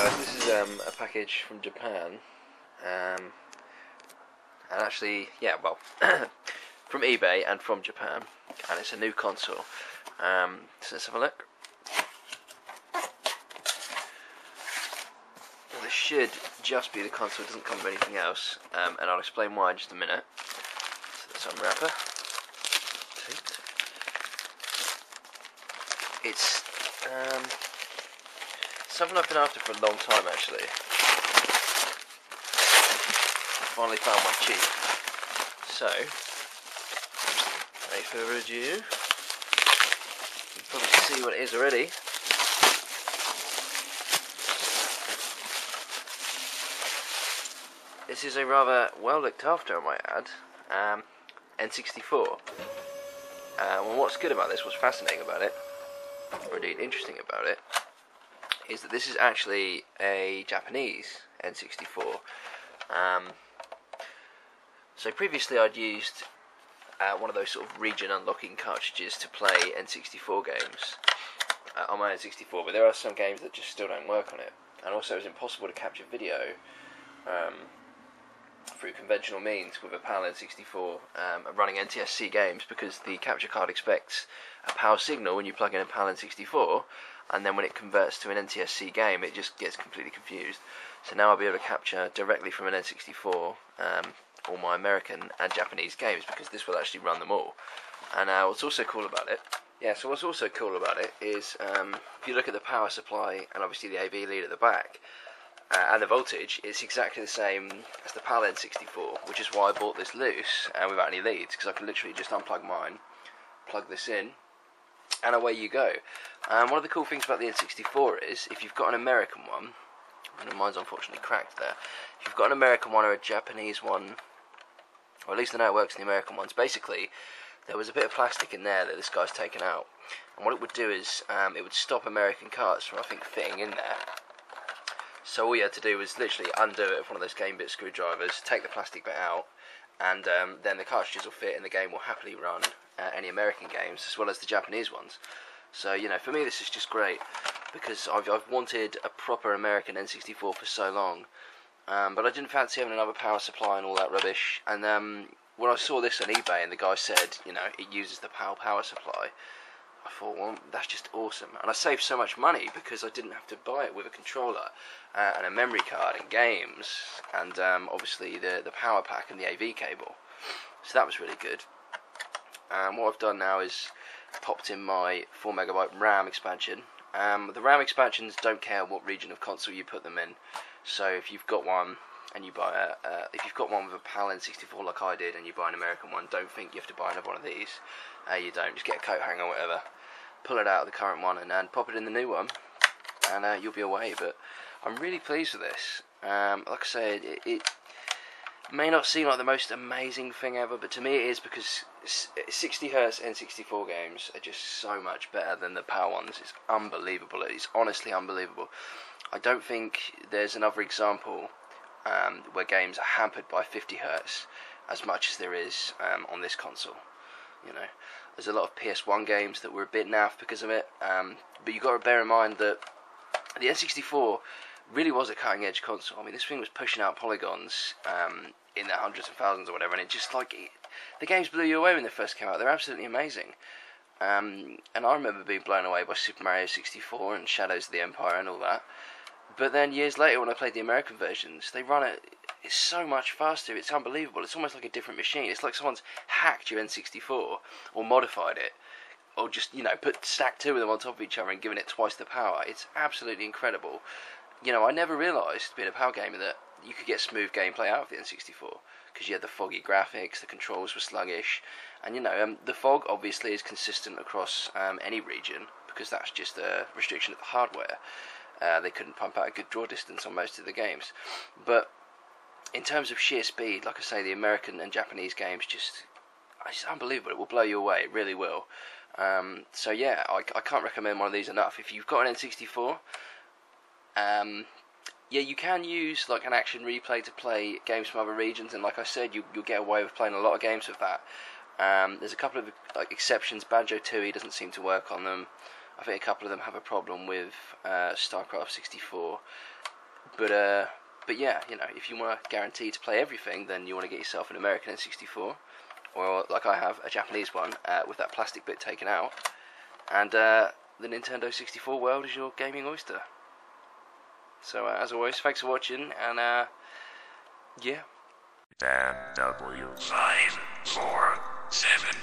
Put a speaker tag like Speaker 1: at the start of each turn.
Speaker 1: guys, this is a package from Japan, and actually, yeah, well, from eBay and from Japan, and it's a new console. So let's have a look. Well, this should just be the console, it doesn't come with anything else, and I'll explain why in just a minute. So let's unwrap it. It's something I've been after for a long time, actually. I finally found one cheap. So, without further ado, you can probably see what it is already. This is a rather well looked after, I might add, N64. Well, what's good about this, what's fascinating about it, or indeed interesting about it, is that this is actually a Japanese N64. So previously I'd used one of those sort of region unlocking cartridges to play N64 games on my N64, but there are some games that just still don't work on it, and also it's impossible to capture video through conventional means with a PAL N64 running NTSC games, because the capture card expects a power signal when you plug in a PAL N64, and then when it converts to an NTSC game it just gets completely confused. So now I'll be able to capture directly from an N64 all my American and Japanese games, because this will actually run them all. And what's also cool about it, is if you look at the power supply and obviously the AV lead at the back, and the voltage, it's exactly the same as the PAL N64, which is why I bought this loose without any leads, because I can literally just unplug mine, plug this in, and away you go. One of the cool things about the N64 is, if you've got an American one, and mine's unfortunately cracked there, if you've got an American one or a Japanese one, or at least I know it works in the American ones, basically there was a bit of plastic in there that this guy's taken out, and what it would do is it would stop American carts from, I think, fitting in there. So all you had to do was literally undo it with one of those game bit screwdrivers, take the plastic bit out, and then the cartridges will fit and the game will happily run any American games as well as the Japanese ones. So, you know, for me this is just great, because I've wanted a proper American N64 for so long, but I didn't fancy having another power supply and all that rubbish. And when I saw this on eBay and the guy said, you know, it uses the PAL power supply, I thought, well, that's just awesome. And I saved so much money because I didn't have to buy it with a controller and a memory card and games, and obviously the power pack and the AV cable. So that was really good. What I've done now is popped in my 4MB RAM expansion. The RAM expansions don't care what region of console you put them in. So if you've got one and you buy if you've got one with a PAL N64 like I did and you buy an American one, don't think you have to buy another one of these. You don't. Just get a coat hanger or whatever, pull it out of the current one and pop it in the new one, and you'll be away. But I'm really pleased with this. Like I said, it may not seem like the most amazing thing ever, but to me it is, because 60Hz N64 games are just so much better than the PAL ones. It's unbelievable. It's honestly unbelievable. I don't think there's another example where games are hampered by 50Hz as much as there is on this console. You know, there's a lot of PS1 games that were a bit naff because of it, but you've got to bear in mind that the N64 really was a cutting edge console. I mean, this thing was pushing out polygons in the hundreds of thousands or whatever, and it just the games blew you away when they first came out. They're absolutely amazing. And I remember being blown away by Super Mario 64 and Shadows of the Empire and all that. But then years later, when I played the American versions, they run it. It's so much faster. It's unbelievable. It's almost like a different machine. It's like someone's hacked your N64 or modified it, or just, you know, stacked two of them on top of each other and given it twice the power. It's absolutely incredible. You know, I never realised, being a PAL gamer, that you could get smooth gameplay out of the N64, because you had the foggy graphics, the controls were sluggish, and, you know, the fog obviously is consistent across any region, because that's just a restriction of the hardware. They couldn't pump out a good draw distance on most of the games. But in terms of sheer speed, like I say, the American and Japanese games it's unbelievable. It will blow you away. It really will. So yeah, I can't recommend one of these enough. If you've got an N64, yeah, you can use like an action replay to play games from other regions, and like I said, you'll get away with playing a lot of games with that. There's a couple of exceptions. Banjo-Tooie doesn't seem to work on them. I think a couple of them have a problem with StarCraft 64. But yeah, you know, if you want to guarantee to play everything, then you want to get yourself an American N64, or like I have, a Japanese one with that plastic bit taken out, and the Nintendo 64 world is your gaming oyster. So as always, thanks for watching, and yeah.
Speaker 2: 10 W 5 4 7